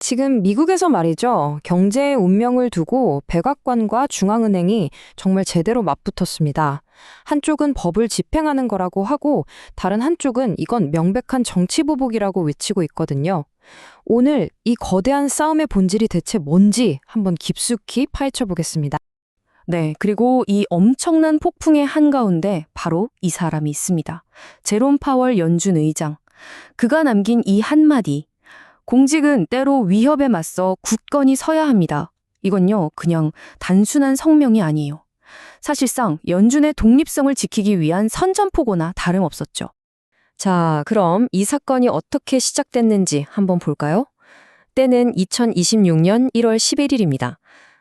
지금 미국에서 말이죠. 경제의 운명을 두고 백악관과 중앙은행이 정말 제대로 맞붙었습니다. 한쪽은 법을 집행하는 거라고 하고 다른 한쪽은 이건 명백한 정치 보복이라고 외치고 있거든요. 오늘 이 거대한 싸움의 본질이 대체 뭔지 한번 깊숙이 파헤쳐 보겠습니다. 네, 그리고 이 엄청난 폭풍의 한가운데 바로 이 사람이 있습니다. 제롬 파월 연준 의장. 그가 남긴 이 한마디. 공직은 때로 위협에 맞서 굳건히 서야 합니다. 이건요, 그냥 단순한 성명이 아니에요. 사실상 연준의 독립성을 지키기 위한 선전포고나 다름없었죠. 자, 그럼 이 사건이 어떻게 시작됐는지 한번 볼까요? 때는 2026년 1월 11일입니다.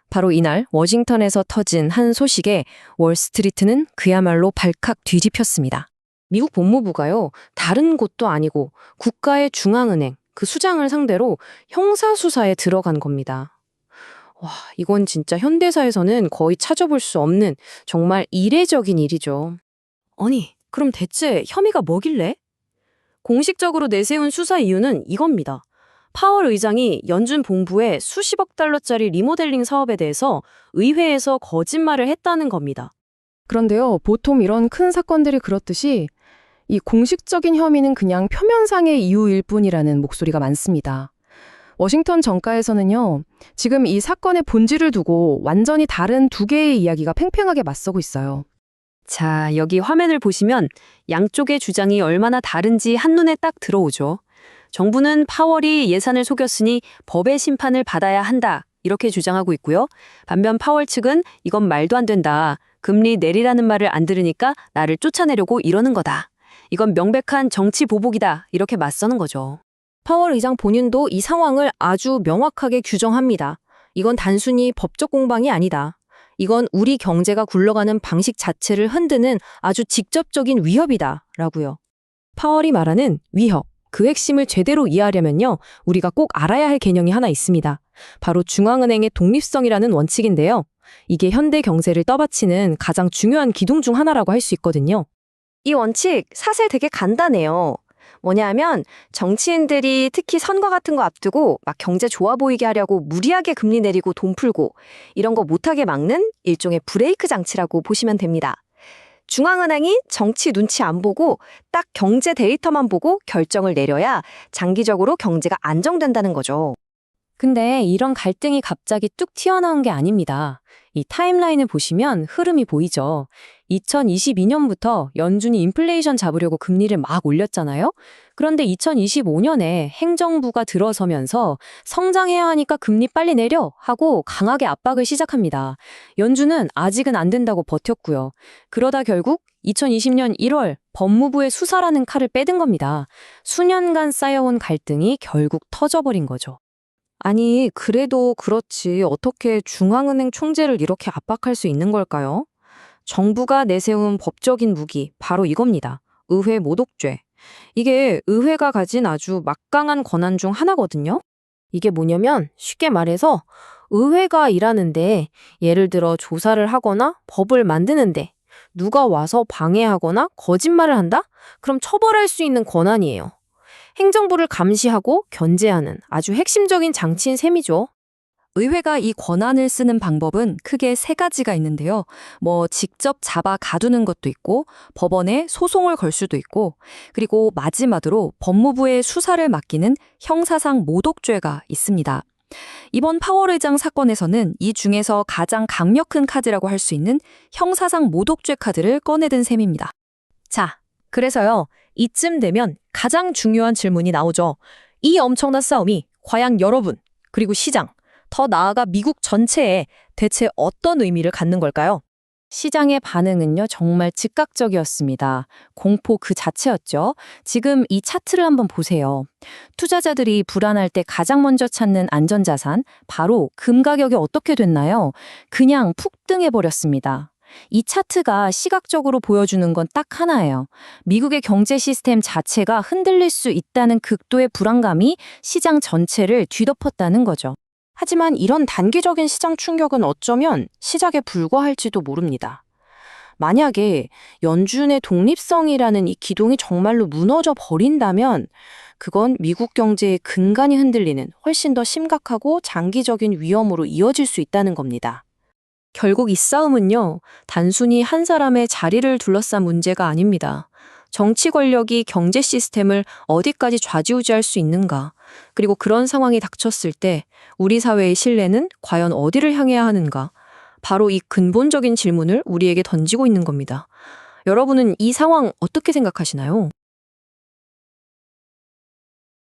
바로 이날 워싱턴에서 터진 한 소식에 월스트리트는 그야말로 발칵 뒤집혔습니다. 미국 법무부가요, 다른 곳도 아니고 국가의 중앙은행, 그 수장을 상대로 형사수사에 들어간 겁니다. 와, 이건 진짜 현대사에서는 거의 찾아볼 수 없는 정말 이례적인 일이죠. 아니, 그럼 대체 혐의가 뭐길래? 공식적으로 내세운 수사 이유는 이겁니다. 파월 의장이 연준 본부의 수십억 달러짜리 리모델링 사업에 대해서 의회에서 거짓말을 했다는 겁니다. 그런데요, 보통 이런 큰 사건들이 그렇듯이 이 공식적인 혐의는 그냥 표면상의 이유일 뿐이라는 목소리가 많습니다. 워싱턴 정가에서는요, 지금 이 사건의 본질을 두고 완전히 다른 두 개의 이야기가 팽팽하게 맞서고 있어요. 자, 여기 화면을 보시면 양쪽의 주장이 얼마나 다른지 한눈에 딱 들어오죠. 정부는 파월이 예산을 속였으니 법의 심판을 받아야 한다, 이렇게 주장하고 있고요. 반면 파월 측은 이건 말도 안 된다. 금리 내리라는 말을 안 들으니까 나를 쫓아내려고 이러는 거다. 이건 명백한 정치 보복이다, 이렇게 맞서는 거죠. 파월 의장 본인도 이 상황을 아주 명확하게 규정합니다. 이건 단순히 법적 공방이 아니다. 이건 우리 경제가 굴러가는 방식 자체를 흔드는 아주 직접적인 위협이다, 라고요. 파월이 말하는 위협, 그 핵심을 제대로 이해하려면요, 우리가 꼭 알아야 할 개념이 하나 있습니다. 바로 중앙은행의 독립성이라는 원칙인데요. 이게 현대 경제를 떠받치는 가장 중요한 기둥 중 하나라고 할 수 있거든요. 이 원칙 사실 되게 간단해요. 뭐냐 하면 정치인들이 특히 선거 같은 거 앞두고 막 경제 좋아 보이게 하려고 무리하게 금리 내리고 돈 풀고 이런 거 못하게 막는 일종의 브레이크 장치라고 보시면 됩니다. 중앙은행이 정치 눈치 안 보고 딱 경제 데이터만 보고 결정을 내려야 장기적으로 경제가 안정된다는 거죠. 근데 이런 갈등이 갑자기 뚝 튀어나온 게 아닙니다. 이 타임라인을 보시면 흐름이 보이죠. 2022년부터 연준이 인플레이션 잡으려고 금리를 막 올렸잖아요. 그런데 2025년에 행정부가 들어서면서 성장해야 하니까 금리 빨리 내려 하고 강하게 압박을 시작합니다. 연준은 아직은 안 된다고 버텼고요. 그러다 결국 2020년 1월 법무부의 수사라는 칼을 빼든 겁니다. 수년간 쌓여온 갈등이 결국 터져버린 거죠. 아니, 그래도 그렇지 어떻게 중앙은행 총재를 이렇게 압박할 수 있는 걸까요? 정부가 내세운 법적인 무기, 바로 이겁니다. 의회 모독죄. 이게 의회가 가진 아주 막강한 권한 중 하나거든요. 이게 뭐냐면 쉽게 말해서 의회가 일하는데 예를 들어 조사를 하거나 법을 만드는데 누가 와서 방해하거나 거짓말을 한다? 그럼 처벌할 수 있는 권한이에요. 행정부를 감시하고 견제하는 아주 핵심적인 장치인 셈이죠. 의회가 이 권한을 쓰는 방법은 크게 세 가지가 있는데요. 직접 잡아 가두는 것도 있고, 법원에 소송을 걸 수도 있고, 그리고 마지막으로 법무부에 수사를 맡기는 형사상 모독죄가 있습니다. 이번 파월 의장 사건에서는 이 중에서 가장 강력한 카드라고 할 수 있는 형사상 모독죄 카드를 꺼내든 셈입니다. 자, 그래서요, 이쯤 되면 가장 중요한 질문이 나오죠. 이 엄청난 싸움이 과연 여러분, 그리고 시장, 더 나아가 미국 전체에 대체 어떤 의미를 갖는 걸까요? 시장의 반응은요, 정말 즉각적이었습니다. 공포 그 자체였죠. 지금 이 차트를 한번 보세요. 투자자들이 불안할 때 가장 먼저 찾는 안전자산, 바로 금 가격이 어떻게 됐나요? 그냥 폭등해버렸습니다. 이 차트가 시각적으로 보여주는 건 딱 하나예요. 미국의 경제 시스템 자체가 흔들릴 수 있다는 극도의 불안감이 시장 전체를 뒤덮었다는 거죠. 하지만 이런 단기적인 시장 충격은 어쩌면 시작에 불과할지도 모릅니다. 만약에 연준의 독립성이라는 이 기둥이 정말로 무너져 버린다면 그건 미국 경제의 근간이 흔들리는 훨씬 더 심각하고 장기적인 위험으로 이어질 수 있다는 겁니다. 결국 이 싸움은요, 단순히 한 사람의 자리를 둘러싼 문제가 아닙니다. 정치 권력이 경제 시스템을 어디까지 좌지우지할 수 있는가, 그리고 그런 상황이 닥쳤을 때 우리 사회의 신뢰는 과연 어디를 향해야 하는가, 바로 이 근본적인 질문을 우리에게 던지고 있는 겁니다. 여러분은 이 상황 어떻게 생각하시나요?